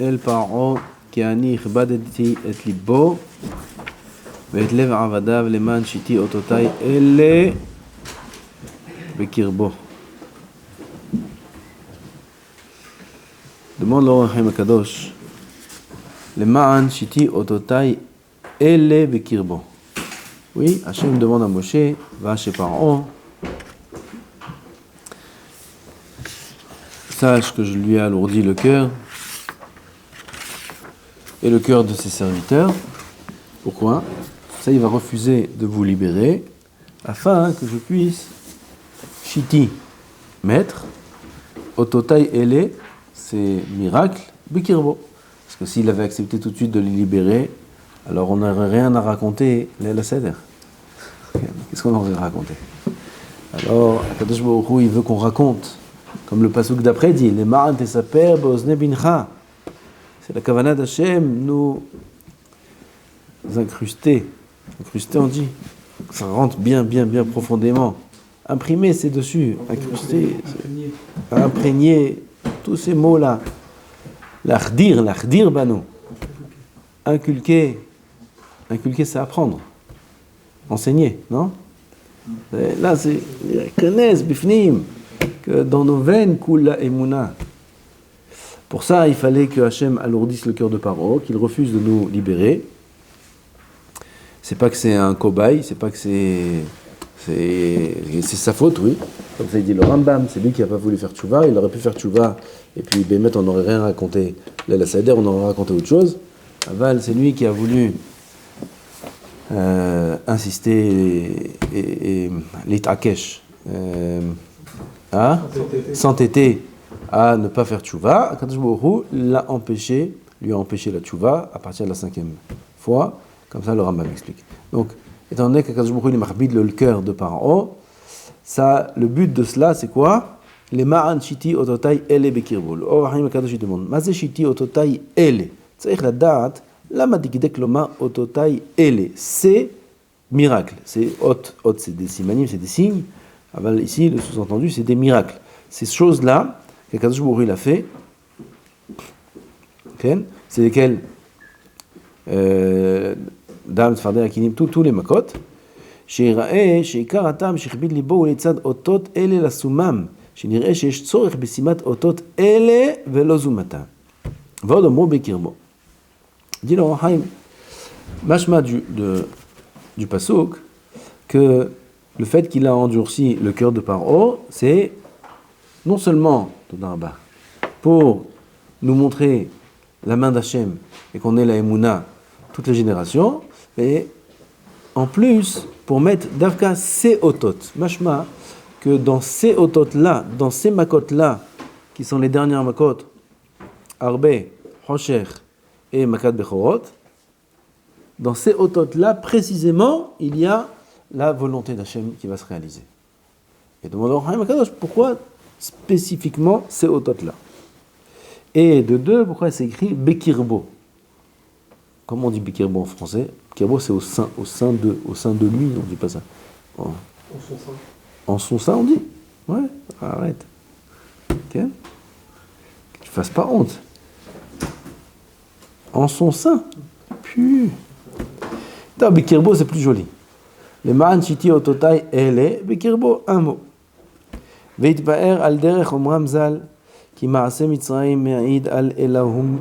אל פרעה כי אני הכבדתי את ליבו ואת לב עבדיו למען שיתי אותותיי אלה בקרבו. demande l'Or HaChaim הקדוש למען שיתי אותותיי אלה בקרבו. Oui, Hachem demande à Moshe, va chez Pharaon, sache que je lui ai alourdi le cœur et le cœur de ses serviteurs. Pourquoi? Ça, il va refuser de vous libérer afin que je puisse Shiti, mettre, Ototai Ele, c'est miracle, Bikirbo. Parce que s'il avait accepté tout de suite de les libérer, alors on n'aurait rien à raconter, Leila Seder. Qu'est-ce qu'on aurait raconté? Alors, Kadosh Baruch Hu, il veut qu'on raconte, comme le pasuk d'après dit, les ma'an tesaper be'ozne bincha. C'est la kavanah d'Hachem, nous incruster, on dit, ça rentre bien profondément. Imprimer, c'est dessus, incruster, imprégner, tous ces mots-là. L'achdir bano. Inculquer, c'est apprendre. Enseigner, non? Là, c'est connaissent bifnim que dans nos veines coule la émouna. Pour ça, il fallait que Hachem alourdisse le cœur de Paro, qu'il refuse de nous libérer. C'est pas que c'est un cobaye, c'est pas que c'est sa faute, oui. Comme ça, il dit le Rambam, c'est lui qui a pas voulu faire tchouva. Il aurait pu faire tchouva et puis Bémet, on n'aurait rien raconté. La Seder, on aurait raconté autre chose. Aval, c'est lui qui a voulu insister et l'itakesh, s'entêter à ne pas faire tchouva. Kadosh Baruch Hu lui a empêché la tchouva à partir de la 5e fois. Comme ça, le Rambam explique. Donc, étant donné que Kadosh Baruch Hu il marbide le cœur de Pharaon, ça, le but de cela, c'est quoi? Les ma'an shiti ototai ele bekirbo. Le Or HaChaim Kadosh il demande, ma ze shiti ototai ele. Tzarich ladat. Lama dikidek loma ototai ele, c'est miracle. C'est ot, c'est des simanim, c'est des signes. Aval, ici, le sous-entendu, c'est des miracles. Ces choses-là, que Kadosh Baruch Hu il a fait, okay, c'est lesquelles Dam, Tfardel, Akinim, tous les makot. שיראה שעיקר הטעם שהכביד ליבו הוא לצד אותות אלה לסומם, שנראה שיש צורך בשימת אותות אלה ולא זומתם. ועוד אמרו בקרבו. Dit le Or HaChaim, mashma du pasuk, que le fait qu'il a endurci le cœur de Paro, c'est non seulement pour nous montrer la main d'Hachem et qu'on ait la Emouna toutes les générations, mais en plus pour mettre Davka ces otot. Mashma que dans ces otot-là, dans ces makot-là, qui sont les dernières makot, Arbe, Hosher, et Makat Bechorot, dans ces otot-là, précisément, il y a la volonté d'Hachem qui va se réaliser. Et demande Or HaChaim Akadosh, pourquoi spécifiquement ces otot-là? Et de deux, pourquoi c'est écrit Bekirbo? Comment on dit Bekirbo en français? Bekirbo, c'est au sein de lui, on ne dit pas ça. En son sein. En son sein, on dit? Ouais, arrête. Ok? Que tu fasses pas honte. En son sein. Puis. Non, Bekirbo, c'est plus joli. Le ma'an shiti ototai ele, Bekirbo, un mot. Veitbaer al derech omram zal, ki ma'ase Mitzrayim me'id al elahum.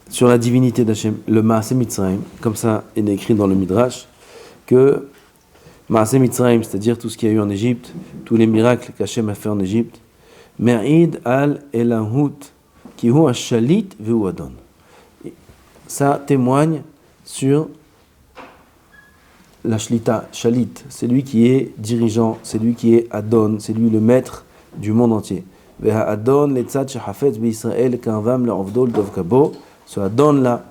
Sur la divinité d'Hachem, le ma'ase Mitzrayim, comme ça il est écrit dans le Midrash, que ma'ase Mitzrayim, c'est-à-dire tout ce qu'il y a eu en Égypte, tous les miracles qu'Hachem a fait en Égypte, me'id al elahut. Qui hu shalit ve'hu adon. Ça témoigne sur la shlita, shalit, c'est lui qui est dirigeant, c'est lui qui est adon, c'est lui le maître du monde entier. Ve'a adon letzad shehafetz be'Israël karvam le'ovdol dovkabo. Ce adon là,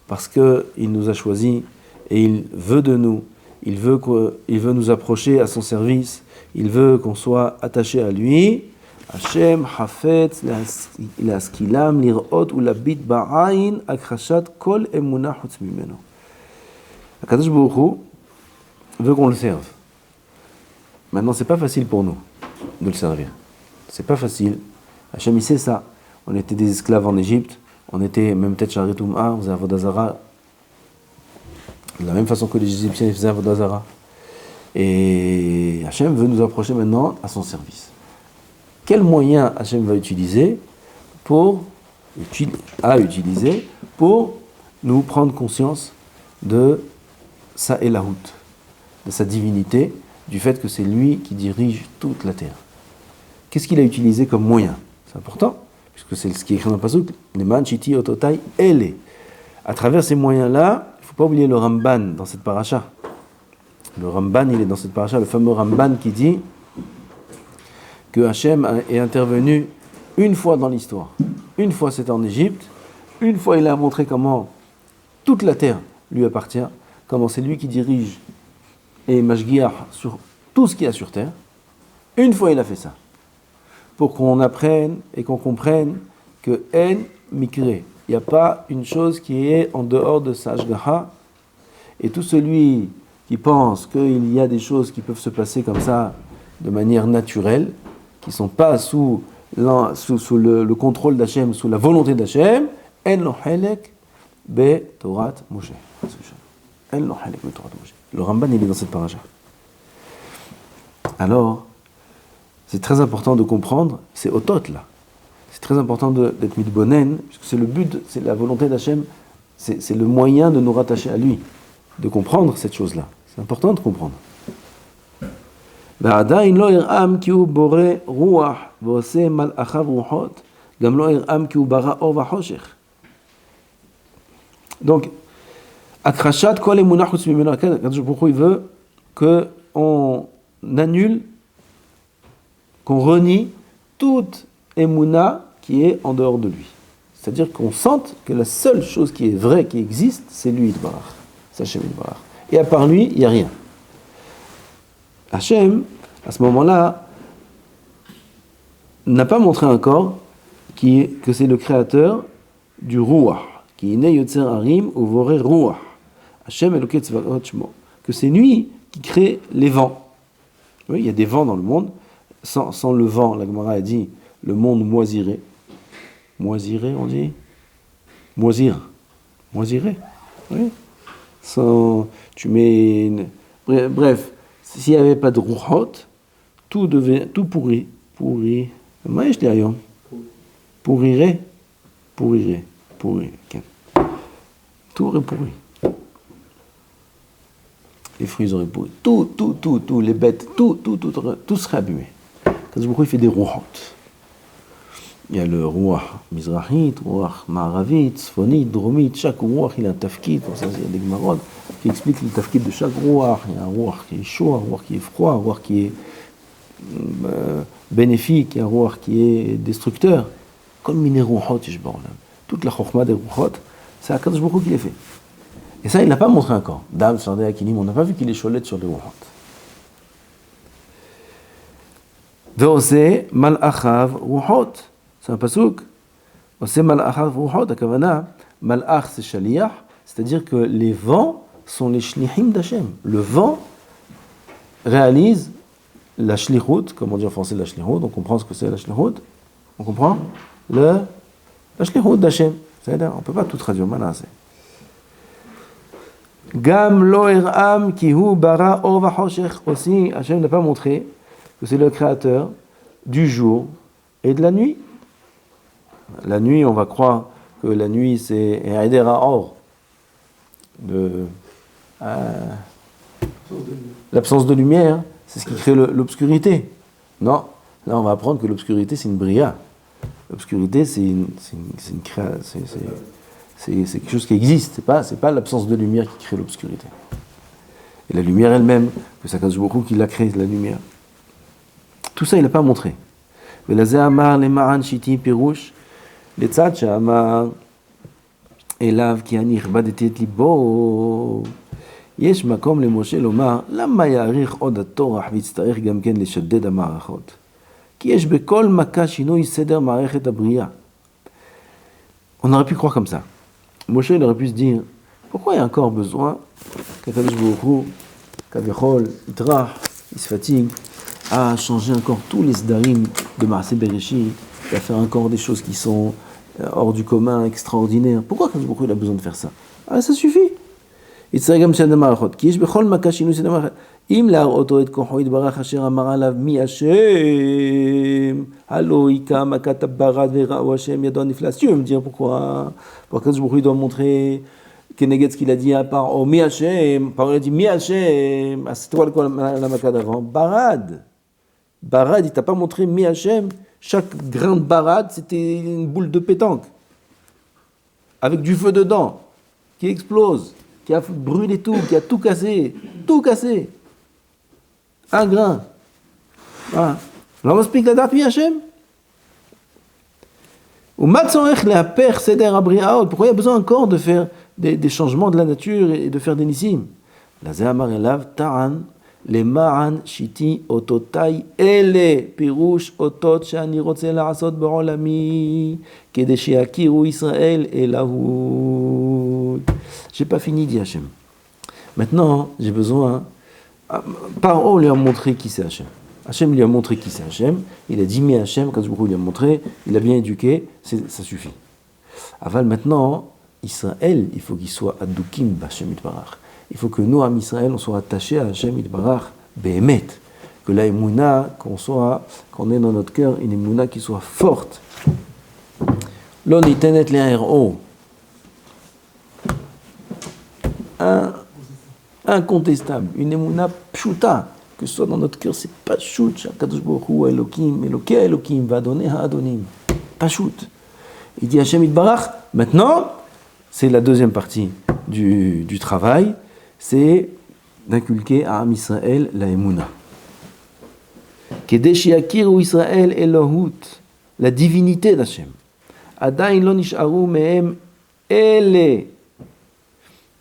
parce que il nous a choisis et il veut de nous, il veut nous approcher à son service, il veut qu'on soit attaché à lui. Hashem hafetz l'askilam lirot ou labit ba'ain akrashat kol emuna chutz mimeno. Akadosh Baruch Hu veut qu'on le serve. Maintenant, c'est pas facile pour nous de le servir. C'est pas facile. Hachem, il sait ça. On était des esclaves en Égypte, on était même peut-être Charitoum'a, on faisait Avodah Zara, de la même façon que les Égyptiens faisaient Avodah Zara. Et Hachem veut nous approcher maintenant à son service. Quel moyen Hachem va utiliser pour nous prendre conscience de sa Élahout, de sa divinité, du fait que c'est lui qui dirige toute la terre. Qu'est-ce qu'il a utilisé comme moyen? C'est important, puisque c'est ce qui est écrit dans le Pasuk, Neman Chiti Ototai Ele. À travers ces moyens-là, il ne faut pas oublier le Ramban dans cette paracha. Le Ramban, il est dans cette paracha, le fameux Ramban qui dit que Hachem est intervenu une fois dans l'histoire. Une fois c'était en Égypte, une fois il a montré comment toute la terre lui appartient, comment c'est lui qui dirige et Mashgiach sur tout ce qu'il y a sur terre. Une fois il a fait ça. Pour qu'on apprenne et qu'on comprenne que En Mikre, il n'y a pas une chose qui est en dehors de sa Ashgaha, et tout celui qui pense qu'il y a des choses qui peuvent se passer comme ça de manière naturelle, qui ne sont pas sous le contrôle d'Hachem, sous la volonté d'Hachem, En lo halek be Torat Moshe. En lo halek be Torat Moshe. Le Ramban, il est dans cette paracha. Alors, c'est très important de comprendre, c'est Otot là. C'est très important d'être mitbonen, puisque c'est le but, c'est la volonté d'Hachem, c'est le moyen de nous rattacher à lui, de comprendre cette chose-là. C'est important de comprendre. ועדיין לא ירעם כי הוא בורא רוח ועושה מלאכיו רוחות, גם לא ירעם כי הוא ברא אור וחושך. Donc, הכחשת כל אמונה חוץ ממנו, הקדוש ברוך הוא veut qu'on annule, qu'on renie toute émouna qui est en dehors de lui. C'est-à-dire qu'on sente que la seule chose qui est vraie, qui existe, c'est lui, Yitbarach. C'est Hachem Yitbarach. Et à part lui, il n'y a rien. Hachem, à ce moment-là, n'a pas montré encore que c'est le créateur du Ruach, qui est né Yotzer Harim ou Voré Ruach. Hachem Eloket Tzvaot Shmo, que c'est lui qui crée les vents. Oui, il y a des vents dans le monde. Sans le vent, la Gemara a dit, le monde moisirait. Moisirait, on dit? Moisir. Moisirait. Oui. Tu mets... Bref, s'il n'y avait pas de Ruchot, tout pourrit. Pourrirait. Tout aurait pourri. Les fruits auraient pourri. Tout, les bêtes, tout serait abîmé. Quand il fait des Ruchot. Il y a le Ruach Mizrahit, Ruach Ma'aravit, Sfonit, Dromit, chaque Ruach il a un tafkid, comme ça il y a des Gemarot qui expliquent le tafkid de chaque Ruach. Il y a un Ruach qui est chaud, un Ruach qui est froid, un Ruach qui est bénéfique, un Ruach qui est destructeur. Comme Miné Ruchot, toute la Chokhmah des Ruchot, c'est Akadosh Baruch Hu qui les fait. Et ça il n'a pas montré encore. Dam, Sardé, Akinim, on n'a pas vu qu'il est cholette sur les Ruchot. Ve'oseh mal'achav Ruchot. C'est un pasouk. C'est mal'achav ruchot, akavana. Mal'ach, c'est shaliach, c'est-à-dire que les vents sont les shlichim d'Hachem. Le vent réalise la shlichut, comme on dit en français la shlichut, on comprend ce que c'est la shlichut. On comprend la shlichut d'Hachem. C'est-à-dire, on ne peut pas tout traduire, c'est. Gam lo ir'am ki hu bara or v'choshech. Aussi, Hachem n'a pas montré que c'est le créateur du jour et de la nuit. La nuit, on va croire que la nuit, c'est Eider Or, l'absence de lumière, c'est ce qui crée l'obscurité. Non, là, on va apprendre que l'obscurité, c'est une bria. L'obscurité, c'est quelque chose qui existe. C'est pas l'absence de lumière qui crée l'obscurité. Et la lumière elle-même, que c'est Akadosh Baruch Hu qui l'a créée, la lumière. Tout ça, il n'a pas montré. ולזה אמר למען שיטי פירוש, לצד שאמר אליו כי אני הכבדתי את ליבו, יש מקום למשה לומר, למה יאריך עוד הטורח ויצטרך גם כן לשדד המערכות? כי יש בכל מכה שינוי סדר מערכת הבריאה. On aurait pu croire comme ça. Moshe il aurait pu se dire, pourquoi il y a encore besoin qu'Akadosh Baruch Hu, Kavichol, Yitrach, il se fatigue à changer encore tous les sdarim de Maaseh Bereshit, il va faire encore des choses qui sont hors du commun, extraordinaires. Pourquoi Akadosh Baruch Hu, il a besoin de faire ça? Ah, ça suffit. יצטרך גם שני מערכות, כי יש בכל מכה שינוי שני מערכות. אם להראותו את כוחו יתברך אשר אמר עליו מי השם, הלא היכה מכת הברד וראו השם ידו הנפלא. Si tu veux me dire pourquoi Akadosh Baruch Hu doit montrer כנגד ce qu'il a dit à Paro, מי השם, Paro a dit מי השם, אז c'était quoi la maka d'avant? Barad. Barad, il t'a pas montré מי השם, chaque grain de barad c'était une boule de pétanque, avec du feu dedans, qui explose. Qui a brûlé tout, qui a tout cassé. Un grain. Voilà. Alors on explique la date mi Hachem. Pourquoi il y a besoin encore de faire des changements de la nature et de faire des nissim? La Zéhamar Elav Ta'an, les Ma'an Shiti Ototai Ele Pirush Otot Shani Rotse La'asot Barolami Kedeshi Akiru Israël Elahu. J'ai pas fini, dit Hachem. Maintenant, j'ai besoin. Paro lui a montré qui c'est Hachem. Hachem lui a montré qui c'est Hachem. Il a dit mais Hachem, quand lui a montré, il a bien éduqué, ça suffit. Aval maintenant, Israël, il faut qu'il soit Adukim B'Hachem Yitbarach. Il faut que nous, Am Israël, on soit attachés à Hachem Yitbarach Behemet. Que la Emouna, qu'on ait dans notre cœur une Emouna qui soit forte. Lo nitenet le'ero. Incontestable, une émouna pshuta, que ce soit dans notre cœur, c'est pas shoot, Kadosh Baruch Hu Elokim, Elokei Elokim, va donner Ha'adonim, pas shoot. Il dit Hachem Yitbarach, maintenant, c'est la deuxième partie du travail, c'est d'inculquer à Am Israël la émouna. Kedesh yakiru Israël Elohut, la divinité d'Hachem. Adain lo nish'aru mehem ele.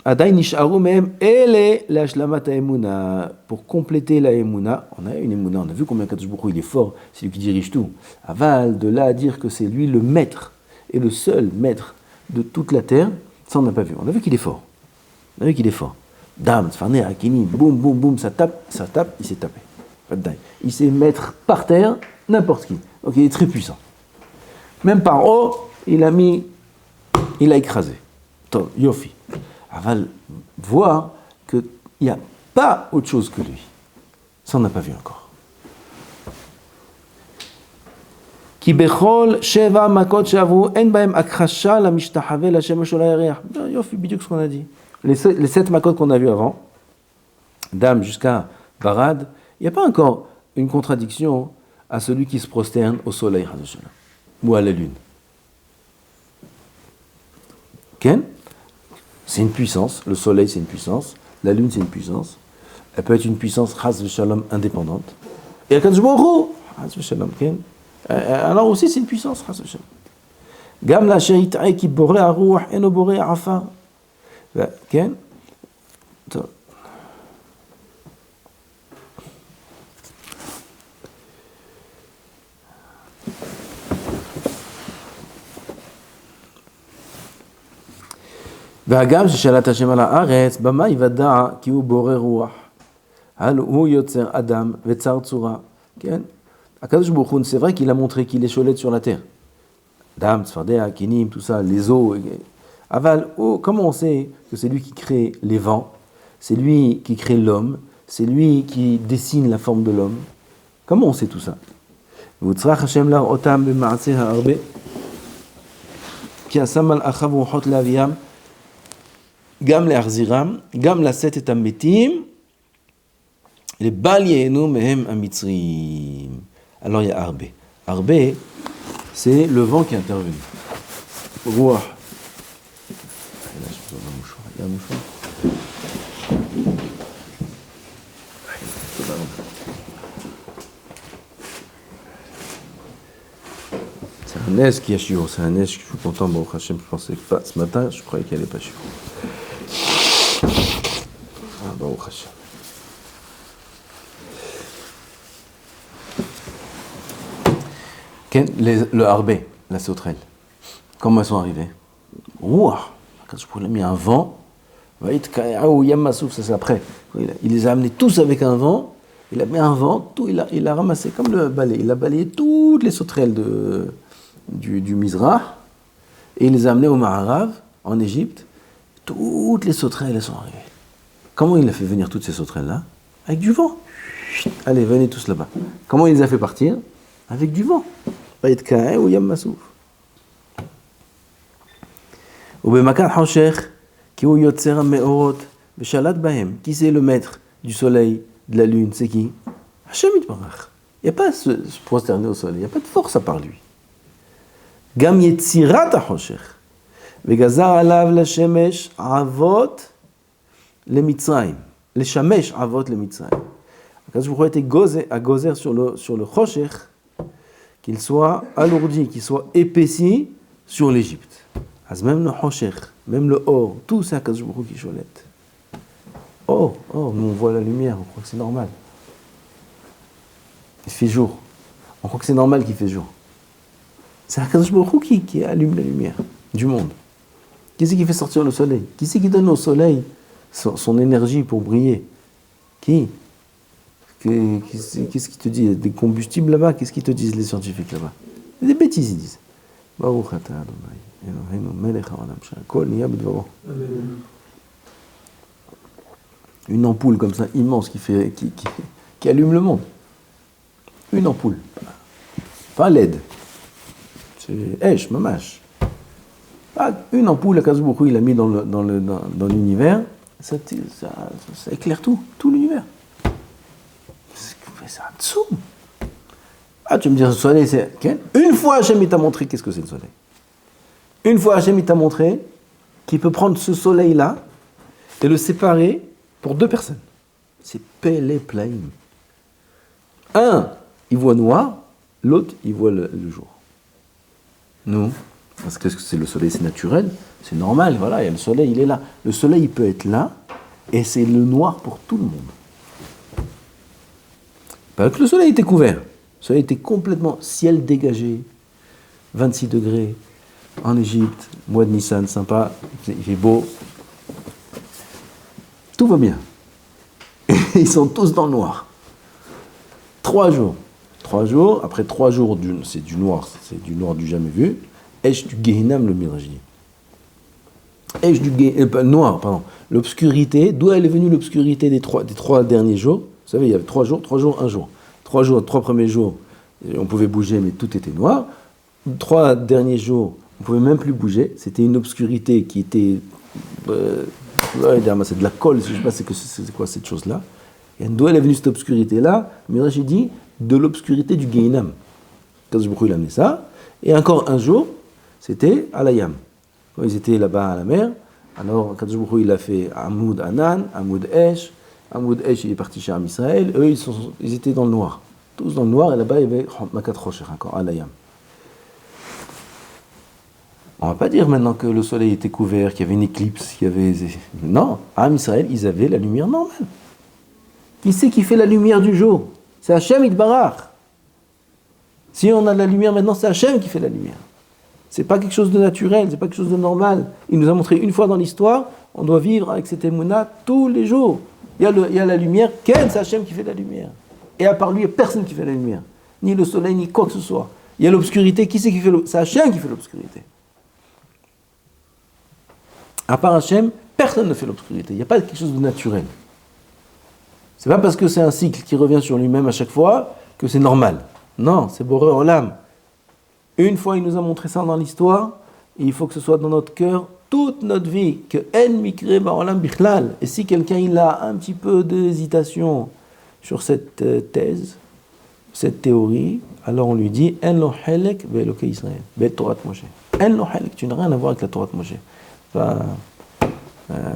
Adain nish'aru mehem ele l'ashlamat ha'emuna. Pour compléter la emuna, on a une emuna, on a vu combien Kadosh Baruch Hu il est fort, c'est lui qui dirige tout. Aval, de là à dire que c'est lui le maître et le seul maître de toute la terre, ça on n'a pas vu. On a vu qu'il est fort. Dam, Tfarné, Akini, boum, boum, boum, ça tape, il s'est tapé. Il sait mettre par terre n'importe qui. Donc il est très puissant. Même par haut, il a écrasé. Yofi. Aval, voir qu'il n'y a pas autre chose que lui. Ça on n'a pas vu encore. Ki bechol sheva makot shavu en bahem akrasha la mishtahave la shem shel ha'yarech. Yofi, bidiuk ce qu'on a dit. Les 7 makot qu'on a vus avant, Dam jusqu'à Barad, il n'y a pas encore une contradiction à celui qui se prosterne au soleil ou à la lune. Ken? C'est une puissance, le soleil c'est une puissance, la lune c'est une puissance, elle peut être une puissance chas v'shalom indépendante. Et Akadosh Baruch Hu, chas v'shalom, Ken? Alors aussi c'est une puissance chas v'shalom. Gam la sheita'e ki borei haruach eno borei ha'afar. כן? טוב. והגם ששאלת השם על הארץ, במה יוודע כי הוא בורא רוח? הלא הוא יוצר אדם וצר צורה, כן? הקדוש ברוך הוא, c'est vrai qu'il a montré qu'il est Sholet sur la terre. Dam, Tzfardea, Kinim, tout ça, les eaux. Aval, comment on sait que c'est lui qui crée les vents, c'est lui qui crée l'homme, c'est lui qui dessine la forme de l'homme? Comment on sait tout ça? V'utzrach Hashem l'ar'otam b'ma'aseh ha'arbe ki asam al achav ruchot le'aviyam gam le'achziram gam laset et hametim lebal yehenu mehem hamitzrim. Alors il y a Arbe. Arbe, c'est le vent qui est intervenu. Ruach. Il y a un mouchoir. C'est un S qui a chiot, c'est un S, je suis content, Baruch Hashem, je pensais pas, ce matin, je croyais qu'elle n'allait pas chiot. Ah, Baruch Hashem. Le Harbe, la sauterelle, comment elles sont arrivées? Ouah! Quand je pourrais mis un vent, ça c'est après. Il les a amenés tous avec un vent, il a mis un vent, tout, il a ramassé comme le balai, il a balayé toutes les sauterelles du Mizrah, et il les a amenés au Ma'arav, en Égypte. Toutes les sauterelles, elles sont arrivées. Comment il a fait venir toutes ces sauterelles-là? Avec du vent. Allez, venez tous là-bas. Comment il les a fait partir? Avec du vent. Bayt Ka'e ou Yam Masouf. Ubemakan Hoshech, qui ou Yotzer Meorot, Beshalat Bahem. Qui c'est le maître du soleil, de la lune? C'est qui? Hashem Yitbarach. Il n'y a pas à se prosterner au soleil, il n'y a pas de force à part lui. Gam Yetzirat HaHoshech. Vegazar alav la shemesh avot le Mitzrayim. Le shamesh avot le Mitzrayim. Quand je vous crois été à gozer sur le Choshech, qu'il soit alourdi, qu'il soit épaissi sur l'Égypte. Même le Choshech, même le or, tout ça, quand je vous crois qui cholette. Oh, nous on voit la lumière, on croit que c'est normal. Il fait jour. On croit que c'est normal qu'il fait jour. C'est Akadosh Baruch Hu qui allume la lumière du monde. Qui c'est qui fait sortir le soleil? Qui c'est qui donne au soleil son énergie pour briller? Qui? Qu'est-ce qui te dit? Des combustibles là-bas? Qu'est-ce qu'ils te disent les scientifiques là-bas? Des bêtises ils disent. Une ampoule comme ça, immense, qui allume le monde. Une ampoule. Pas LED. C'est Esh, Mamash. Une ampoule, Akadosh Baruch Hu, il a mis dans l'univers, ça éclaire tout l'univers. C'est un tsoum. Tu me dis, le soleil, c'est... Une fois, Hachem, il t'a montré qu'est-ce que c'est le soleil. Une fois, Hachem, il t'a montré qu'il peut prendre ce soleil-là et le séparer pour deux personnes. C'est Pele Plaim. Un, il voit noir, l'autre, il voit le jour. Nous, parce que c'est le soleil, c'est naturel, c'est normal, voilà, il y a le soleil, il est là. Le soleil, il peut être là, et c'est le noir pour tout le monde. Pas que le soleil était couvert. Le soleil était complètement ciel dégagé, 26 degrés, en Égypte, mois de Nissan, sympa, il fait beau. Tout va bien. Et ils sont tous dans le noir. 3 jours. 3 jours, après 3 jours, c'est du noir du jamais vu. Esh du Gehinam, le Midrash dit. Esh du noir, pardon. L'obscurité, d'où elle est venue l'obscurité des 3 derniers jours? Vous savez, il y avait 3 jours, 1 jour. 3 premiers jours, on pouvait bouger, mais tout était noir. 3 derniers jours, on ne pouvait même plus bouger. C'était une obscurité qui était... c'est de la colle, je ne sais pas c'est quoi cette chose-là. Et d'où elle est venue cette obscurité-là? Midrash dit de l'obscurité du Gehinam. Kadosh Baruch Hu, il a amené ça. Et encore un jour, c'était à la Yam. Quand ils étaient là-bas à la mer, alors Kadosh Baruch Hu, il a fait Amoud Anan, Amoud Esh. Amoud Esh, il est parti chez Am Israël. Eux, ils étaient dans le noir. Tous dans le noir, et là-bas, il y avait Makat Rocher, encore à la Yam. On ne va pas dire maintenant que le soleil était couvert, qu'il y avait une éclipse, qu'il y avait... Non, à Am Israël, ils avaient la lumière normale. Qui c'est qui fait la lumière du jour? C'est Hachem Yitbarach. Si on a de la lumière maintenant, c'est Hachem qui fait la lumière. C'est pas quelque chose de naturel, c'est pas quelque chose de normal. Il nous a montré une fois dans l'histoire, on doit vivre avec cette émouna tous les jours. Il y a la lumière, c'est Hachem qui fait la lumière. Et à part lui, il n'y a personne qui fait la lumière. Ni le soleil, ni quoi que ce soit. Il y a l'obscurité, qui c'est qui fait l'obscurité? C'est Hachem qui fait l'obscurité. À part Hachem, personne ne fait l'obscurité. Il n'y a pas quelque chose de naturel. C'est pas parce que c'est un cycle qui revient sur lui-même à chaque fois que c'est normal. Non, c'est Boré Olam. Une fois, il nous a montré ça dans l'histoire, et il faut que ce soit dans notre cœur toute notre vie, que En Mikre Ba'olam Bichlal. Et si quelqu'un il a un petit peu d'hésitation sur cette thèse, cette théorie, alors on lui dit En lo helek be'elokei Israël, be'Torat Moshe. En lo helek, tu n'as rien à voir avec la Torah de Moshe. Va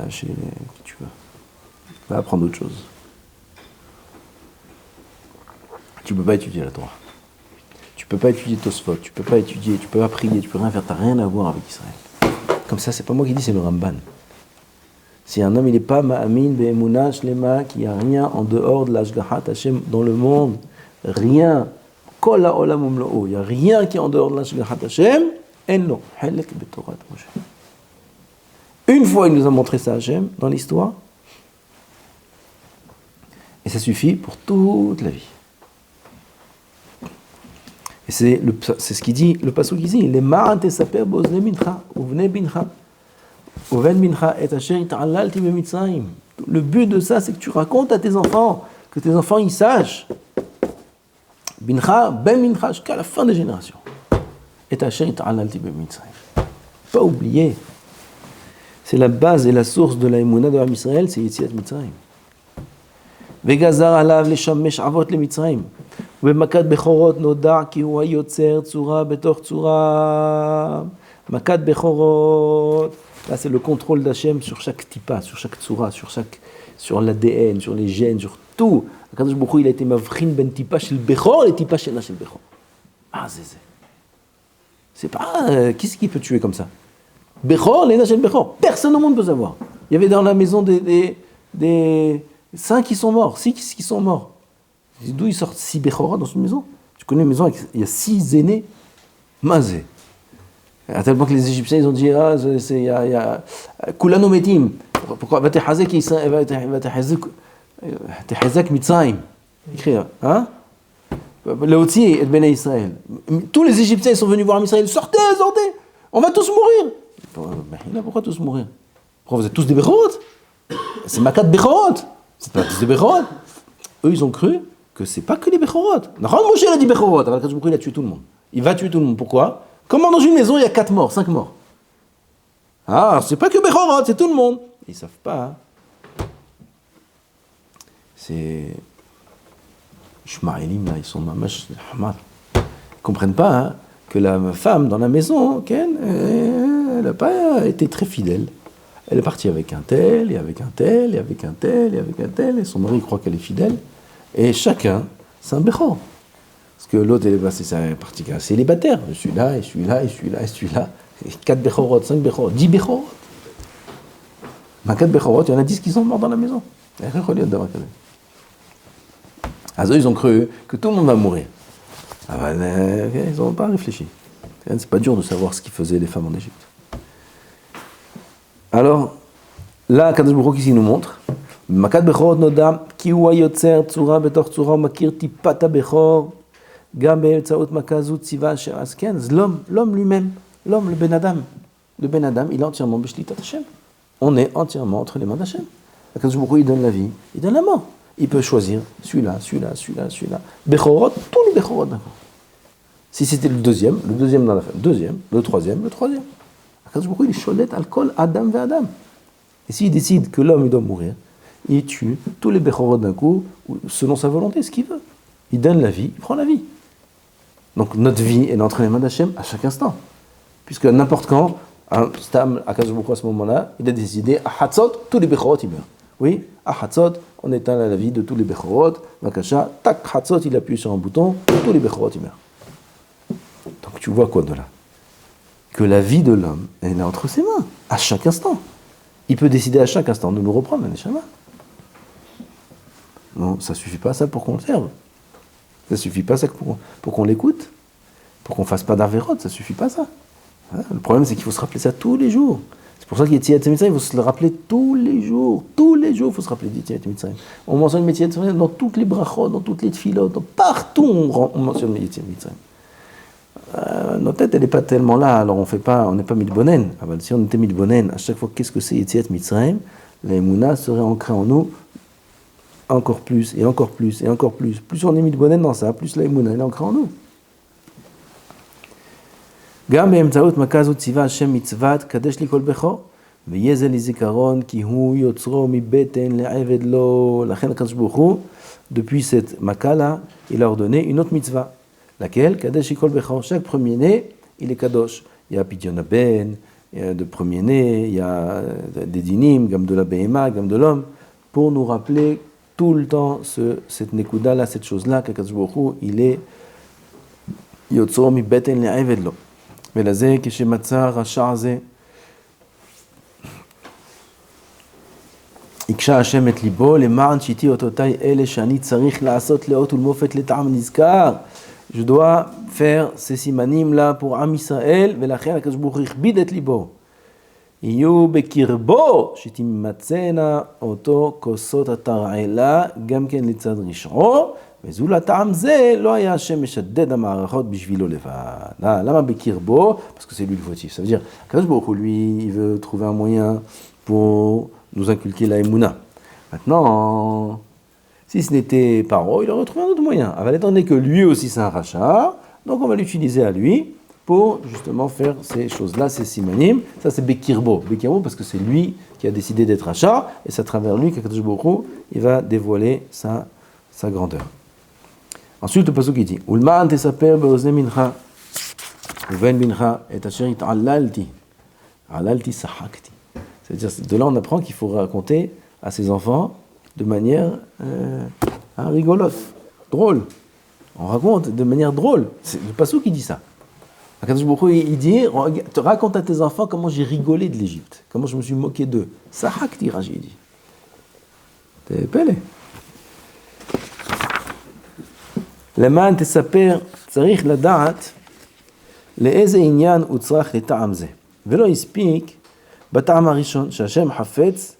chez qui tu veux. Va apprendre autre chose. Tu ne peux pas étudier la Torah. Tu ne peux pas étudier Tosfot, tu ne peux pas étudier, tu ne peux pas prier, tu ne peux rien faire, tu n'as rien à voir avec Israël. Comme ça, c'est pas moi qui dis, c'est le Ramban. Si un homme il n'est pas ma'amin be'emunah shlema, qu'il n'y a rien en dehors de l'ashgahat Hashem dans le monde, rien, kol ha'olam umlo'o, il n'y a rien qui est en dehors de l'ashgahat Hashem, en lo helek be'Torat Moshe. Une fois, il nous a montré ça Hashem dans l'histoire, et ça suffit pour toute la vie. Et c'est ce qu'il dit, le pasuk ici, les ma'an tesaper bozne mincha, uvne bincha, uven mincha, et asher ta'alalti bemitzrayim. Le but de ça, c'est que tu racontes à tes enfants, que tes enfants ils sachent, bincha, ben mincha, jusqu'à la fin des générations. Et asher ta'alalti bemitzrayim. Pas oublier. C'est la base et la source de la émouna de l'Am Israël, c'est Yetziat Mitzrayim. Vegazar alav leshamesh avot lemitzrayim. ובמכת בכורות נודע כי הוא היוצר צורה בתוך צורה. מכת בכורות, là c'est le contrôle d'Hachem sur chaque tipa, sur chaque tsura, sur l'ADN, sur les gènes, sur tout. הקדוש ברוך הוא il a été מבחין בין טיפה של בכור לטיפה שאינה של בכור. Ah c'est pas qui c'est qui peut tuer comme ça? Bechor, l'éna shel Bechor. Personne au monde peut savoir. Il y avait dans la maison des 5 qui sont morts, 6 qui sont morts. D'où ils sortent 6 Bechorot dans une maison? Tu connais une maison avec il y a 6 aînés? Mazé. À tel point que les Égyptiens ils ont dit il y a Kulano Metim. Pourquoi Vatehazek Mitzrayim. Écrit hein? Leotzi et Bnei Israël. Tous les Égyptiens ils sont venus voir Israël. Sortez, on va tous mourir. Pourquoi tous mourir? Pourquoi vous êtes tous des Bechorot? C'est Makat Bechorot. C'est pas tous des Bechorot. Eux ils ont cru que c'est pas que les Bechorot. Moshe a dit Bechorot, alors il a tué tout le monde. Il va tuer tout le monde. Pourquoi? Comment dans une maison il y a 4 morts, 5 morts? Ah, c'est pas que Bechorot, c'est tout le monde. Ils savent pas. C'est Shmaïlim là, ils sont mamash hamad. Ils comprennent pas hein, que la femme dans la maison, elle n'a pas été très fidèle. Elle est partie avec un tel, et avec un tel, et avec un tel, et avec un tel, et son mari croit qu'elle est fidèle. Et chacun, c'est un Bechor. Parce que l'autre, c'est un parti célibataire. Je suis là, et je suis là, et je suis là, et je suis là. Et 4 Bechorot, 5 Bechorot, 10 Bechorot. Dans 4 Bechorot, il y en a 10 qui sont morts dans la maison. Alors ils ont cru que tout le monde va mourir. Ils n'ont pas réfléchi. C'est pas dur de savoir ce qu'ils faisaient les femmes en Égypte. Alors, là, Kadosh Baruch Hu ici nous montre Makat Bechorot noda ki hu hayotzer tsura betoch tsura umakir tipat habechor gam be'etzaot maka zu tziva asher asken. L'homme lui-même, l'homme, le Ben Adam, il est entièrement b'shlitat Hashem. On est entièrement entre les mains d'Hashem. Kadosh Baruch Hu, il donne la vie, il donne la mort. Il peut choisir celui-là. Bechorot, tous les Bechorot d'un coup. Si c'était le deuxième dans la fin, le troisième. Kadosh Baruch Hu, il sholet al kol Adam ve Adam. Et s'il décide que l'homme il doit mourir, il tue tous les Bechorot d'un coup, selon sa volonté, ce qu'il veut. Il donne la vie, il prend la vie. Donc notre vie est entre les mains d'Hachem à chaque instant. Puisque n'importe quand, Stam, à Kadosh Baruch Hu à ce moment-là, il a décidé, à Hatzot, tous les Bechorot ils meurent. Oui, à Hatzot, on éteint la vie de tous les Bechorot, Makasha, tac, Hatzot, il appuie sur un bouton, tous les Bechorot ils meurent. Donc tu vois quoi de là? Que la vie de l'homme, elle est entre ses mains, à chaque instant. Il peut décider à chaque instant de nous reprendre, la Neshama. Non, ça ne suffit pas ça pour qu'on le serve. Ça ne suffit pas ça pour qu'on l'écoute, pour qu'on ne fasse pas d'Averot, ça ne suffit pas ça. Hein? Le problème, c'est qu'il faut se rappeler ça tous les jours. C'est pour ça qu'il y a Yetziat Mitzrayim, il faut se le rappeler tous les jours, il faut se rappeler Yetziat Mitzrayim. On mentionne Yetziat Mitzrayim dans toutes les brachot, dans toutes les tfilot, partout on mentionne Yetziat Mitzrayim. Notre tête, elle n'est pas tellement là, alors on n'est pas mitbonen. Si on était mitbonen, à chaque fois, qu'est-ce que c'est Yetziat Mitzrayim? La Emouna serait ancrée en nous encore plus, et encore plus, et encore plus. Plus on est mitbonen dans ça, plus la Emouna, elle est ancrée en nous. גם באמצעות מכה זו ציווה השם מצוות קדש לי כל בכור ויהיה זה לזיכרון כי הוא יוצרו מבטן לעבד לו. לכן הקדוש ברוך הוא, depuis cette maka là, il a ordonné une autre mitzvah, laquelle קדש לי כל בכור. Chaque premier-né, il est kadosh. Il y a pidyon ben, il y a de premier-né, il y a des dinim, gamme de la behema, gamme de l'homme, pour nous rappeler tout le temps cette nekuda là, cette chose là, qu'Akadosh Baruch Hu, il est yotzoro מבטן לעבד לו. ולזה כשמצא רשע זה הקשה השם את ליבו למען שיתי אותותיי אלה שאני צריך לעשות לאות ולמופת לטעם נזכר. Je dois faire ces simanim là pour Am Israël ולכן הקדוש ברוך הוא הכביד את ליבו. יהיו בקרבו שתימצאנה אותו כוסות התרעלה גם כן לצד רשעו וזולה טעם זה לא היה השם משדד המערכות בשבילו לבד. למה בקרבו? Parce que c'est lui le fautif. Ça veut dire, Akadosh Baruch Hu, lui, il veut trouver un moyen pour nous inculquer la émouna. Maintenant, si ce n'était Paro, il aurait trouvé un autre moyen. Alors, étant donné que lui aussi c'est un rachat, donc on va l'utiliser à lui pour justement faire ces choses-là, ces simanim. Ça c'est Bekirbo. Bekirbo parce que c'est lui qui a décidé d'être rachat, et c'est à travers lui qu'Akadosh Baruch Hu, il va dévoiler sa grandeur. Ensuite, le pasuk qui dit Ulma'an tesaper be'ozne mincha uven mincha et asher it'allalti allalti sahakti. C'est-à-dire, de là on apprend qu'il faut raconter à ses enfants de manière rigolote, drôle. On raconte de manière drôle. C'est le pasuk qui dit ça. Akadosh Baruch Hu, il dit raconte à tes enfants comment j'ai rigolé de l'Égypte, comment je me suis moqué d'eux. Sahakti, Rashi dit. T'es pelé. למען תספר, צריך לדעת לאיזה עניין הוא צריך לטעם זה. ולא הספיק בטעם הראשון, שהשם חפץ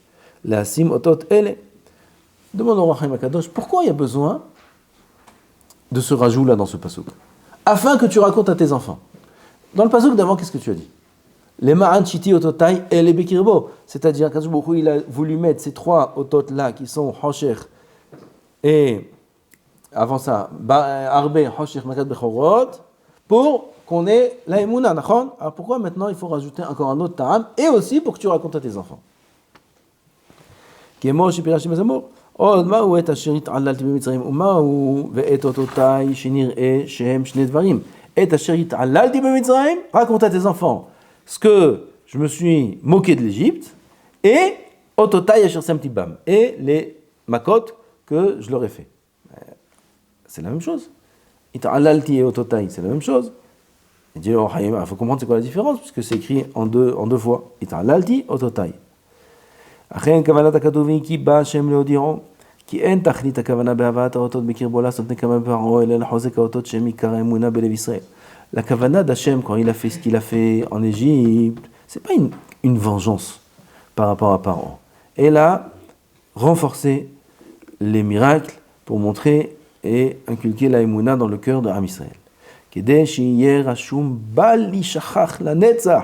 להשים אותות אלה. Demande au Rachim Akadosh, pourquoi il y a besoin de ce rajout là dans ce pasuk? Afin que tu racontes à tes enfants. Dans le pasuk d'avant, qu'est-ce que tu as dit? Les ma'an chiti ototai et les bekirbo. C'est-à-dire qu'Akadosh Baruch Hu, il a voulu mettre ces trois otot là qui sont hosher et avant ça, Arbe, Hoshech, Makat, Bechorot, pour qu'on ait la Emouna, d'accord? Alors pourquoi maintenant il faut rajouter encore un autre ta'am, et aussi pour que tu racontes à tes enfants? Kémo, Shipirashi Mazamur, Od ma'u et asher it'allalti b'mitzrayim, uma'u ve'et ototai shenir'e shehem shnei dvarim. Et asher it'allalti b'mitzrayim, raconte à tes enfants ce que je me suis moqué de l'Égypte, et ototai asher samti bam, et les makot que je leur ai fait. C'est la même chose. Ita'alalti et ototai, c'est la même chose. Il dit, il faut comprendre c'est quoi la différence, puisque c'est écrit en deux fois. Ita'alalti, ototai. Achen kavanat akadovin ki ba Hashem leodiron, ki en tachlit akavana behavat haotot bekirbo lasot nekama paro elel hozek haotot shem ikar emuna belev Israël. La kavana d'Hashem, quand il a fait ce qu'il a fait en Égypte, c'est pas une vengeance par rapport à Paro. Elle a renforcé les miracles pour montrer et inculquer la émouna dans le cœur de Am Israël.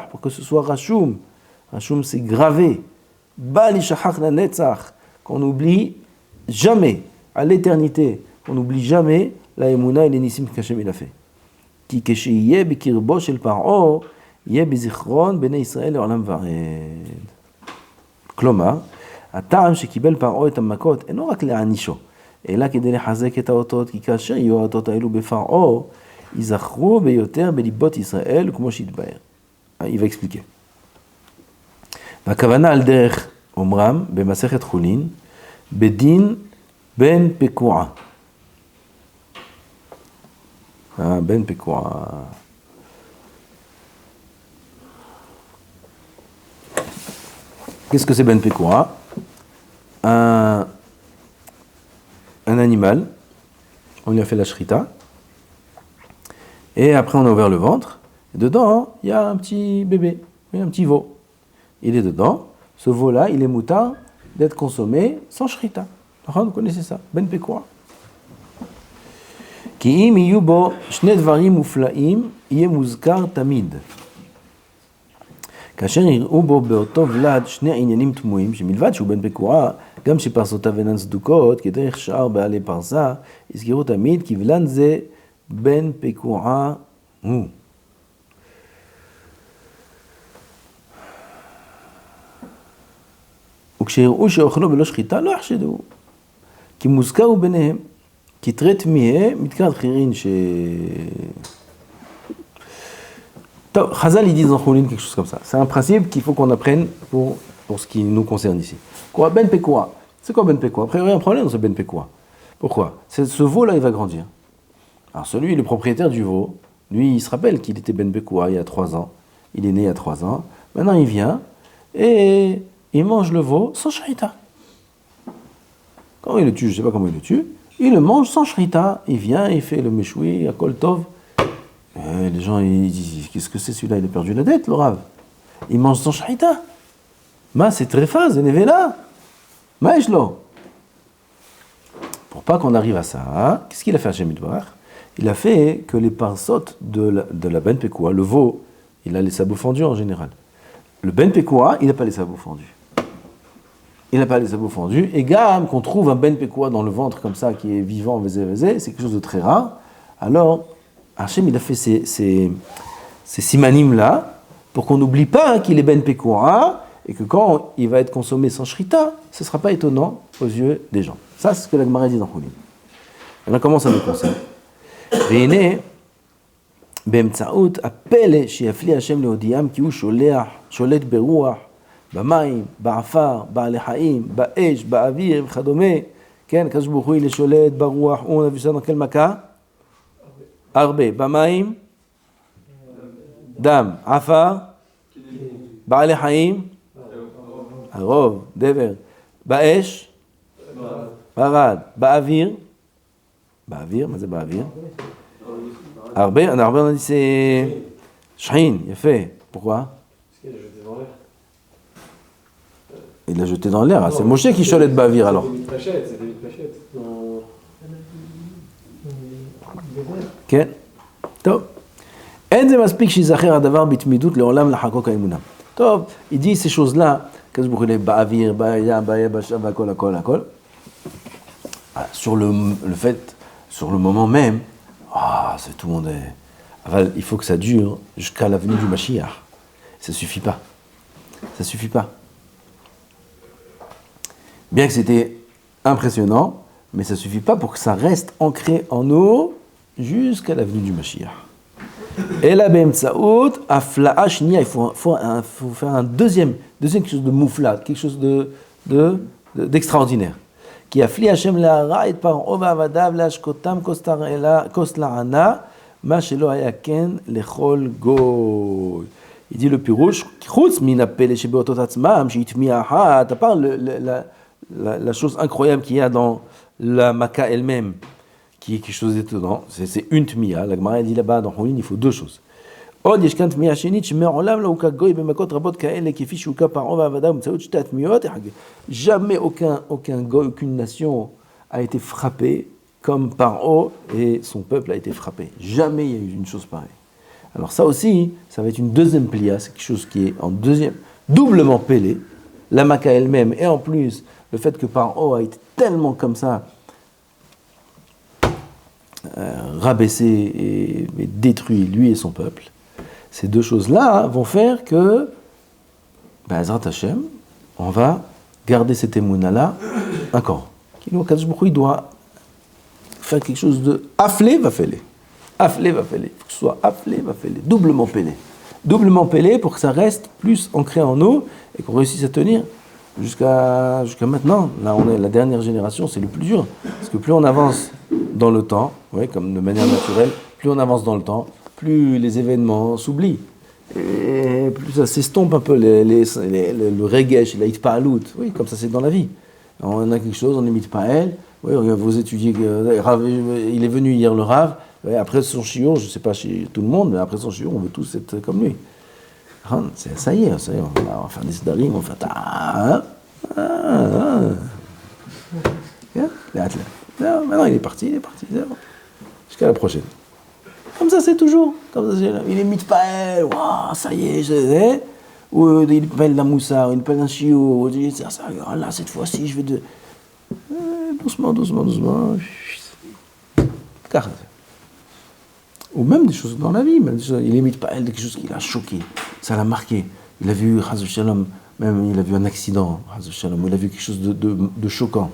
Pour que ce soit Rashum. Rashum c'est gravé. Bal ishachach la netzach. Qu'on n'oublie jamais, à l'éternité, qu'on n'oublie jamais la émouna et les nissim qu'Hashem il a fait. Ki keshiyeh bikirbo shel paro, yeh bizichron bnei Israël le'olam vared. Klomar, הטעם שקיבל פרעה את המכות אינו רק להענישו, אלא כדי לחזק את האותות, כי כאשר יהיו האותות האלו בפרעה, ייזכרו ביותר בליבות ישראל, כמו שהתבאר. Il va expliquer. והכוונה על דרך אומרם במסכת חולין, בדין בן פקועה. בן פקועה. Qu'est-ce que c'est Ben Pekora? Un animal, on lui a fait la shrita, et après on a ouvert le ventre, et dedans il y a un petit bébé, un petit veau. Il est dedans, ce veau-là, il est moutard d'être consommé sans shrita. Vous connaissez ça, Ben Pekora. Ki im yiyu bo shne dvarim muflaim, yeh muzkar tamid. כאשר יראו בו באותו ולד שני עניינים תמוהים, שמלבד שהוא בן פקורה, גם שפרסותיו אינן צדוקות, כדרך שאר בעלי פרסה, יזכרו תמיד כי ולד זה בן פקורה הוא. וכשיראו שאוכלו בלא שחיטה, לא יחשדו. כי מוזכר הוא ביניהם, כי תרי תמיהה, מתקרת חירין Chazal, ils disent dans Choulin quelque chose comme ça. C'est un principe qu'il faut qu'on apprenne pour ce qui nous concerne ici. Quoi, Ben Pekora. C'est quoi Ben Pekora? Après, il y a un problème dans ce Ben Pekora. Pourquoi? Ce veau-là, il va grandir. Alors, celui, le propriétaire du veau, lui, il se rappelle qu'il était Ben Pekora il y a 3 ans. Il est né il y a 3 ans. Maintenant, il vient et il mange le veau sans shrita. Comment il le tue? Je ne sais pas comment il le tue. Il le mange sans shrita. Il vient, il fait le meshoui, à Kol Tov. Les gens ils disent qu'est-ce que c'est celui-là, il a perdu la dette, le Rav. Il mange sans shrita. Ma c'est très phase, nevela. Ma eshlo. Pour pas qu'on arrive à ça, qu'est-ce qu'il a fait Hachem Yitbarach? Il a fait que les pinceaux de la Ben Pekouah, le veau, il a les sabots fendus en général. Le Ben Pekouah, il n'a pas les sabots fendus. Il n'a pas les sabots fendus. Et gamme qu'on trouve un Ben Pekouah dans le ventre comme ça, qui est vivant, c'est quelque chose de très rare. Alors, Hachem, il a fait ces simanim-là pour qu'on n'oublie pas qu'il est Ben Pekouah et que quand il va être consommé sans shrita, ce ne sera pas étonnant aux yeux des gens. Ça, c'est ce que la Gemara dit dans Choulin. Maintenant, comment ça nous concerne? והנה, באמצעות הפלא שיפליא השם להודיעם כי הוא שולט ברוח, במים, בעפר, בעלי חיים, באש, באוויר וכדומה, כן, הקדוש ברוך הוא הנה שולט ברוח, הוא נביא שלנו כל מכה, הרבה, במים, דם, עפר, בעלי חיים, הרוב, דבר, באש, ברד, באוויר, מה זה באוויר? הרבה, on a dit c'est Shrin, il a fait. Pourquoi? Parce qu'il l'a jeté dans l'air. Il l'a jeté dans l'air, c'est Moshe qui cholette bavir alors. C'est David Pachette. כן, טוב. אין זה מספיק שיזכר הדבר בתמידות לעולם לחקוק האמונה. טוב, il dit ces choses-là, qu'est-ce que vous באוויר, בים, ביבשה, הכל. Sur le fait, sur le moment même, c'est tout le monde est... Il faut que ça dure jusqu'à la venue du Mashiach. Ça suffit pas. Bien que c'était impressionnant, mais ça suffit pas pour que ça reste ancré en nous jusqu'à la venue du Mashiach. Et la Bemtsaout, Afla'a Shnia, il faut faire un deuxième quelque chose de mouflat, quelque chose d'extraordinaire. Qui afflie Hashem la'ara et par ova avadav la'ashkotam kos la'ana ma shelo haya ken lechol goy. Il dit le pirouche, chutz min apele shebeotot atzmam sheitmiya achat, à part la chose incroyable qu'il y a dans la Makkah elle-même, qui est quelque chose d'étonnant, c'est une tmiya. La Gemara dit là-bas dans Choulin, il faut deux choses. עוד יש כאן תמיהה שנית שמעולם לא הוכה גוי במכות רבות כאלה כפי שהוכה פרעה ועבדיו באמצעות שתי התמיהות. Jamais aucun goy, aucune nation a été frappé comme Paro et son peuple a été frappé. Jamais il y a eu une chose pareille. Alors ça aussi, ça va être une deuxième plia, c'est quelque chose qui est en deuxième, doublement pélé, la Makkah elle-même, et en plus le fait que Paro a été tellement comme ça rabaissé et détruit lui et son peuple. Ces deux choses-là vont faire que, Ezrat Hashem, on va garder cette émouna-là encore. Kadosh Baruch Hu, il doit faire quelque chose de afflé, va faire. Afflé, va faire. Il faut que ce soit afflé, va faire. Doublement pélé. Doublement pélé pour que ça reste plus ancré en nous et qu'on réussisse à tenir jusqu'à maintenant. Là, on est la dernière génération, c'est le plus dur. Parce que plus on avance dans le temps, comme de manière naturelle, plus on avance dans le temps, plus les événements s'oublient, et plus ça s'estompe un peu, le regesh, la hitpa'alut, oui, comme ça c'est dans la vie. On a quelque chose, on imite pas elle, oui, vous étudiez, il est venu hier le Rav, après son shiur, je ne sais pas chez tout le monde, mais après son shiur, on veut tous être comme lui. Ça y est, on va faire des sidarim, on va faire maintenant il est parti, jusqu'à la prochaine. Comme ça, c'est toujours. Comme ça, il est mitpael, waouh, ça y est, je sais. Ou il pèle la moussa, ou il pèle un chiot, il dit ça, là, cette fois-ci, je vais de. Doucement. Car. Ou même des choses dans la vie, il est mitpael de quelque chose qui l'a choqué, ça l'a marqué. Il a vu, Chaz Shalom, même il a vu un accident, Chaz Shalom, il a vu quelque chose de choquant.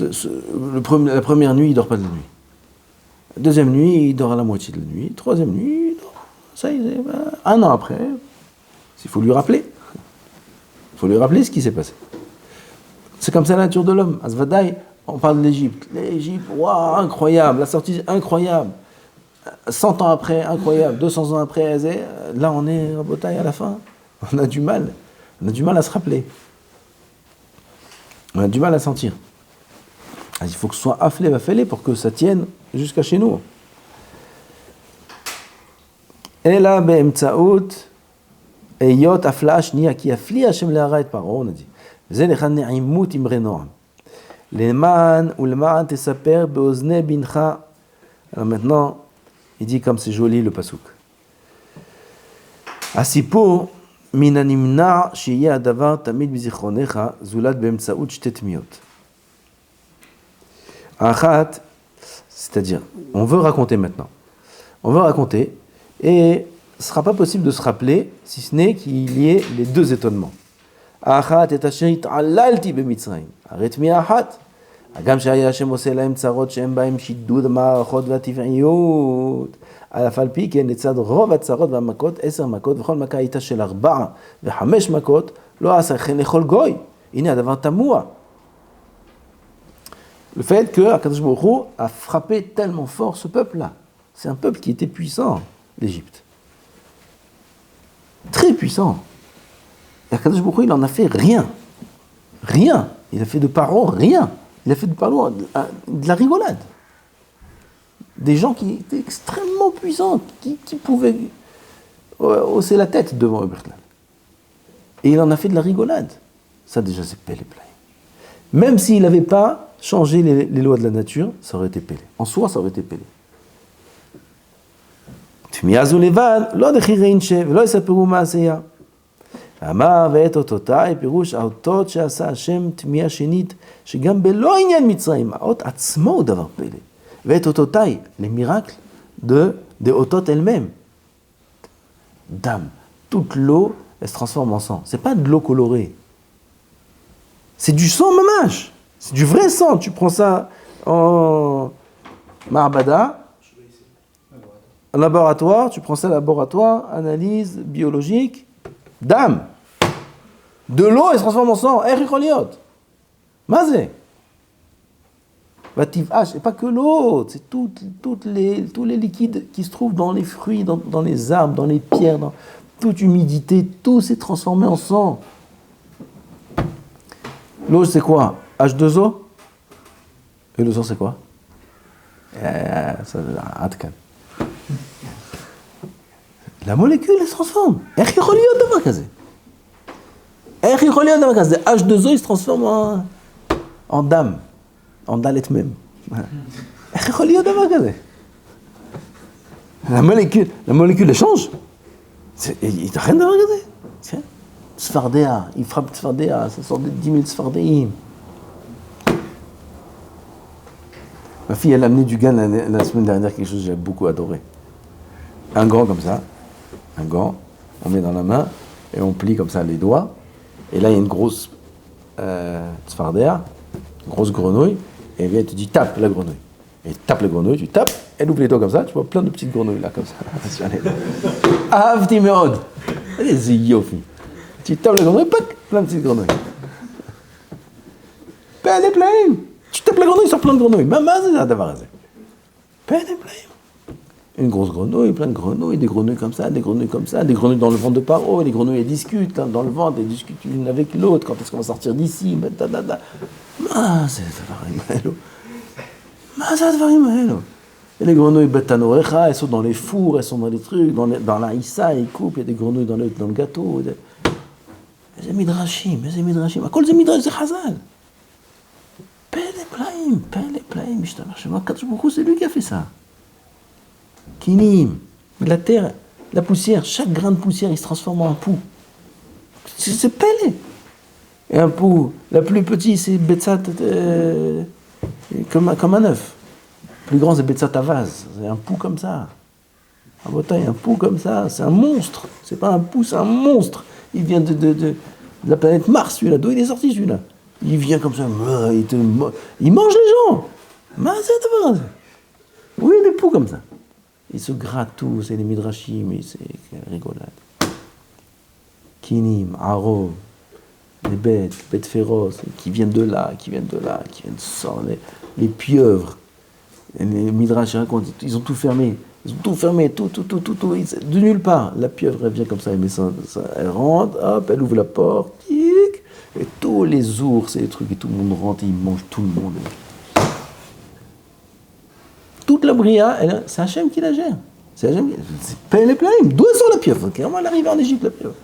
La première nuit, il ne dort pas de la nuit. Deuxième nuit, il dort à la moitié de la nuit. Troisième nuit, il dort. Ça y est, un an après, il faut lui rappeler. Il faut lui rappeler ce qui s'est passé. C'est comme ça la nature de l'homme. Asvadaï, on parle de l'Égypte. L'Égypte, waouh, incroyable, la sortie incroyable. 100 ans après, incroyable. 200 ans après, là on est en bataille à la fin. On a du mal à se rappeler. On a du mal à sentir. Il faut que ce soit afflé, va-fêlé pour que ça tienne jusqu'à chez nous. Et là, באמצעות היות הפלאה שנייה, כי יפליא השם להרע את פרעה, on a dit. וזה לכאן נעימות אמרי נועם. Leman ou leman tesaper beozne bincha. Alors maintenant, il dit comme c'est joli le pasuk. Asipo minanimna shiya adavar tamid bizichronecha zulad beemtsaout shte tmiot. Achat, c'est-à-dire, on veut raconter maintenant. On veut raconter, et ce ne sera pas possible de se rappeler, si ce n'est qu'il y ait les deux étonnements. Achat et asherit alalti bemitzrayim. Aret mi achat. Agam shaya Hashem ose lahem tzarot shem bahem shiddud ma'arachot v'ativ'iyut. על אף על פי כן לצד רוב הצרות והמכות, 10 מכות, וכל מכה הייתה של 4 ו5 מכות, לא עשה כן לכל גוי. הנה הדבר תמוה. Le fait que Akadosh Baruch Hu a frappé tellement fort ce peuple-là. C'est un peuple qui était puissant, l'Égypte. Très puissant. Et Akadosh Baruch Hu, il en a fait rien. Rien. Il a fait de Paro rien. Il a fait de Paro de la rigolade. Des gens qui étaient extrêmement puissants, qui pouvaient hausser la tête devant eux. Et il en a fait de la rigolade. Ça déjà c'est Pélé Plaïm. Même s'il n'avait pas changé les lois de la nature, ça aurait été Pélé. En soi, ça aurait été Pélé. Tmiazou levad, lo dechirein she, velo yisaperu ma'aseya. אמר ואת אותותיי, פירוש האותות שעשה השם תמיהה שנית, שגם בלא עניין מצרים, האות עצמו הוא דבר פלא. ואת אותותיי, les miracles de אותות elles-mêmes. Dame, toute l'eau, elle se transforme en sang. C'est pas de l'eau colorée. C'est du sang mamash. C'est du vrai sang. Tu prends ça en ma'abada, en laboratoire, tu prends ça en laboratoire, analyse biologique, dame. De l'eau, elle se transforme en sang. Ericholiot. Mazé. Vativ'ash, et pas que l'eau, c'est tous les liquides qui se trouvent dans les fruits, dans les arbres, dans les pierres, dans toute humidité, tout s'est transformé en sang. L'eau, c'est quoi? H2O? Et le sang, c'est quoi? La molécule, elle se transforme. H2O, il se transforme en dame. En dalet même. La molécule, elle change. Il n'y a rien à regarder. Sfardéa, il frappe Sfardéa, ça sort de 10 000 Sfardéim. Ma fille, elle a amené du gant la semaine dernière, quelque chose que j'ai beaucoup adoré. Un gant comme ça, un gant, on met dans la main et on plie comme ça les doigts. Et là, il y a une grosse Sfardéa, une grosse grenouille. Et elle te dit, tape la grenouille. Et tape la grenouille, tu tapes, elle ouvre les doigts comme ça, tu vois plein de petites grenouilles là, comme ça. Avti meod. Allez-y, yofi. Tu tapes la grenouille, pac, plein de petites grenouilles. Peine et plein. Tu tapes la grenouille sur plein de grenouilles. Maman, c'est ça, d'avoir raison. Peine et plein. Une grosse grenouille, plein de grenouilles, des grenouilles comme ça, des grenouilles comme ça, des grenouilles dans le ventre de Paro, les grenouilles elles discutent dans le ventre, elles discutent l'une avec l'autre, quand est-ce qu'on va sortir d'ici, et les grenouilles betanorecha, elles sont dans les fours, elles sont dans les trucs, dans la issa, ils coupent, il y a des grenouilles dans le gâteau. Les midrashim, à quoi les midrashim, c'est Chazal. Pele plaim, c'est lui qui a fait ça. Kinim, la terre, la poussière, chaque grain de poussière, il se transforme en un pou. C'est Pélé. Et un pou, la plus petite, c'est Betsat, comme un œuf. Le plus grand, c'est Betsat à vase. C'est un pou comme ça. À Botaï, un pou comme ça, c'est un monstre. C'est pas un pou, c'est un monstre. Il vient de la planète Mars, celui-là. D'où il est sorti, celui-là? Il vient comme ça, il mange les gens. Oui, des poux comme ça. Ils se grattent tous, c'est les midrashim, c'est rigolade. Kinim, Arov, les bêtes féroces, qui viennent de là, qui viennent de sortir, les pieuvres. Et les midrash racontent, ils ont tout fermé, tout, de nulle part. La pieuvre, elle vient comme ça, elle rentre, hop, elle ouvre la porte, tic, et tous les ours et les trucs, et tout le monde rentre, et ils mangent tout le monde. Toute la bria, c'est Hachem qui la gère. C'est Pélé et Plaim. D'où est la pieuvre? Comment elle arrive en Égypte, la pieuvre?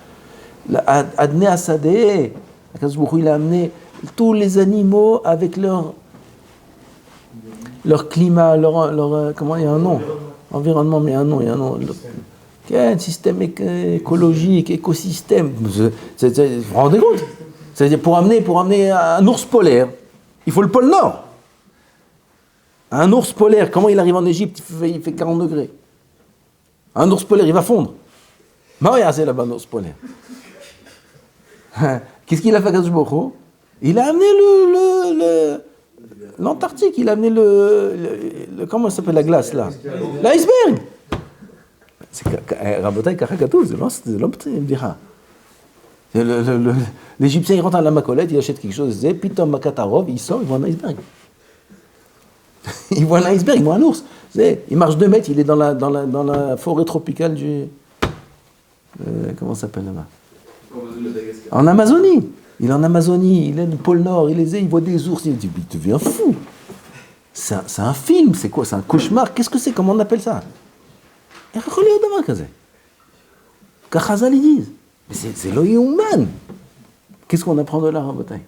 Adné Asadeh, Akadosh Baruch Hu, il a amené tous les animaux avec leur climat, comment il y a un nom? Environnement, mais il y a un nom. Quel système écologique, écosystème. Vous vous rendez compte? C'est-à-dire pour amener un ours polaire, il faut le pôle Nord. Un ours polaire, comment il arrive en Égypte? Il fait 40 degrés. Un ours polaire, il va fondre. Maria, c'est là-bas un ours polaire. Qu'est-ce qu'il a fait, Kadosh Baruch Hu? Il a amené l'Antarctique, il a amené comment ça s'appelle la glace là? L'iceberg. Rabotai Kachakatou, c'est l'Égyptien il rentre à la Macolette, il achète quelque chose, il dit Pitom Makatarov, il sort, il voit un iceberg. Il voit un iceberg, il voit un ours. Il marche 2 mètres, il est dans la forêt tropicale du. Comment ça s'appelle là-bas? En Amazonie. Il est en Amazonie, il est dans le pôle Nord, il voit des ours, il dit il devient fou. C'est un film, c'est quoi? C'est un cauchemar. Qu'est-ce que c'est? Comment on appelle ça? Kachazal ils disent. Mais c'est l'Oyouman. Qu'est-ce qu'on apprend de là, Rabotai?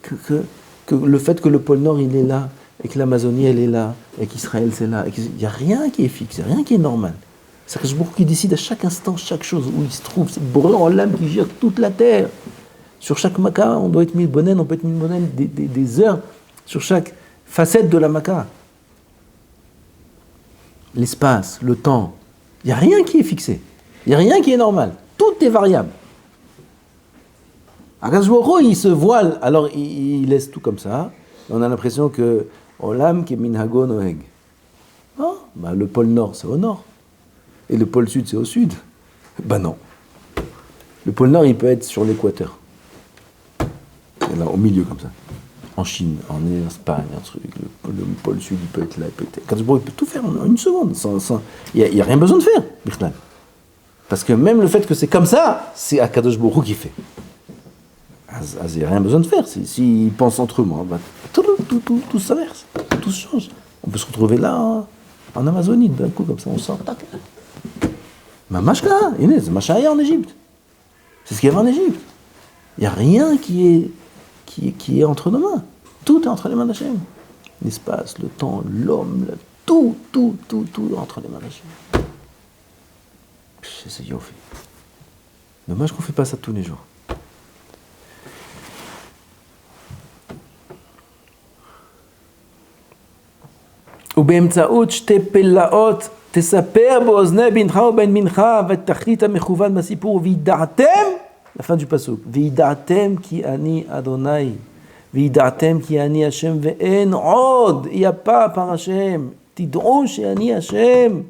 Que le fait que le pôle Nord il est là, et que l'Amazonie elle est là, et qu'Israël c'est là, il n'y a rien qui est fixe, il n'y a rien qui est normal. C'est Akadosh Baruch Hu qui décide à chaque instant, chaque chose où il se trouve. C'est Boré en l'âme qui gère toute la terre. Sur chaque maca, on doit être mille bonen, on peut être mille bonen des heures sur chaque facette de la maca. L'espace, le temps, il n'y a rien qui est fixé. Il n'y a rien qui est normal. Tout est variable. Akadosh Baruch Hu, il se voile, alors il laisse tout comme ça. On a l'impression que Olam qui est minhago noheg. Oh, le pôle Nord, c'est au nord. Et le pôle Sud, c'est au sud. Non. Le pôle Nord, il peut être sur l'équateur. C'est là, au milieu, comme ça. En Chine, en Espagne, un truc. Le pôle Sud, il peut être là, il peut tout faire en une seconde. Il n'y a rien besoin de faire, Birklan. Parce que même le fait que c'est comme ça, c'est Akadosh Baruch Hu qui fait. Il n'y a rien besoin de faire. S'ils pensent entre eux, tout s'inverse. Tout se change. On peut se retrouver là, en Amazonie, d'un coup, comme ça, on sort. Tac. Mamashka, Inès, Machaya en Égypte. C'est ce qu'il y avait en Égypte. Il n'y a rien qui est entre nos mains. Tout est entre les mains d'Hachem. L'espace, le temps, l'homme, tout est entre les mains d'Hachem. C'est Yofi. Dommage qu'on ne fait pas ça tous les jours. ובאמצעות שתי פלאות תספר באוזני בנך ובן בנך ותכלית המכוון בסיפור וידעתם, la fin du pasuk, וידעתם כי אני אדוני, וידעתם כי אני השם ואין עוד, il n'y a pas par Hashem, תדעו שאני השם,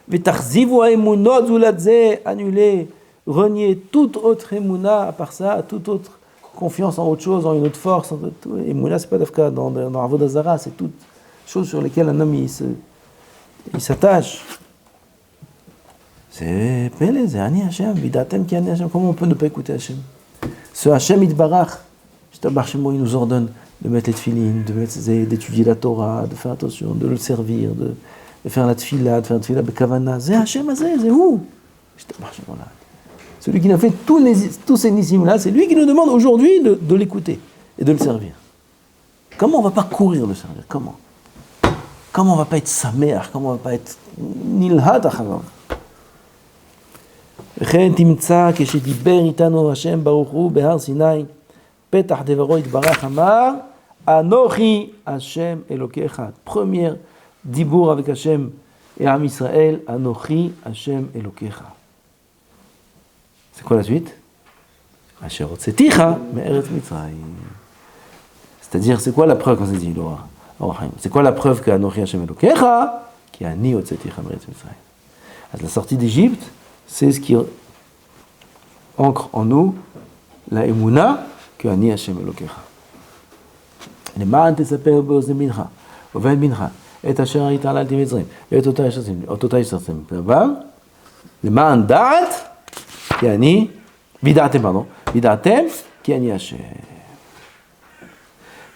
ותחזיבו האמונות זולת זה, annulez, reniez toute autre émouna à part ça, toute autre confiance en autre chose, en une autre force, émouna c'est pas d'afka, dans Avodah Zara, c'est toute chose sur lesquelles un homme il s'attache. C'est Pélé, c'est Ani Hashem, Vidatem qui Ani Hashem. Comment on peut ne pas écouter Hashem? Ce Hashem Itbarach, il nous ordonne de mettre les tefilines, d'étudier la Torah, de faire attention, de le servir, de faire la tefila, de faire la tefila bekavana. C'est Hashem Azé, c'est où? Celui qui a fait tous ces nissim-là, c'est lui qui nous demande aujourd'hui de l'écouter et de le servir. Comment on ne va pas courir le servir? Comment on ne va pas être samer? Comment on ne va pas être nilhat acharav? וכן תמצא כשדיבר איתנו השם ברוך הוא בהר סיני פתח דברו יתברך אמר אנוכי השם אלוקיך. Premier dibour avec Hashem et Am Israël, אנוכי השם אלוקיך. C'est quoi la suite? אשר הוצאתיך מארץ מצרים. C'est-à-dire, c'est quoi la preuve quand c'est dit l'Orah? C'est quoi la preuve que Anochi Hashem Elokecha qui a ni otzeticha meretz Mitzrayim? La sortie d'Égypte, c'est ce qui ancre en nous la émouna que Ani Hashem Elokecha. למען תספר באוזני בנך ובן בנך את אשר ראית עליתי במצרים ואת אותה השתתם דבר למען דעת כי אני וידעתם כי אני השם.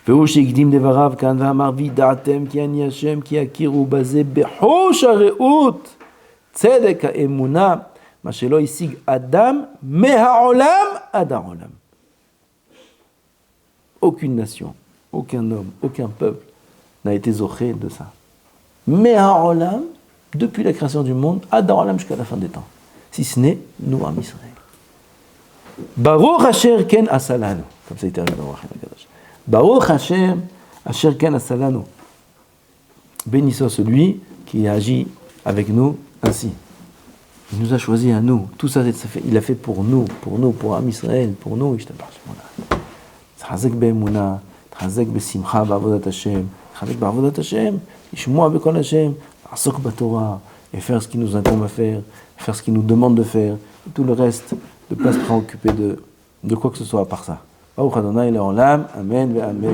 והוא שהקדים דבריו כאן ואמר וידעתם כי אני השם כי יכירו בזה בחוש הרעות צדק האמונה מה שלא השיג אדם מהעולם עד העולם. aucune nation, aucun homme, aucun peuple n'a été zoché de ça. Mais à Olam, depuis la création du monde, Ad Olam jusqu'à la fin des temps. Si ce n'est nous, Am Israël. Baruch Asher Ken Asalanu. Comme ça a été arrivé dans Rachel Akadosh. Baruch Asher Ken Asalanu. Béni soit celui qui agit avec nous ainsi. Il nous a choisi à nous. Tout ça, il a fait pour nous, pour Am Israël, pour nous. Tchazek be'emuna, tchazek be'simcha ba'avodat Hashem, tchazek ba'avodat Hashem, yishmoa be'kol Hashem, asok ba'Torah, et faire ce qu'il nous incombe à faire ce qu'il nous demande de faire, et tout le reste, de ne pas se préoccuper de quoi que ce soit à part ça. Baruch Adonai le'olam, amen ve'amen.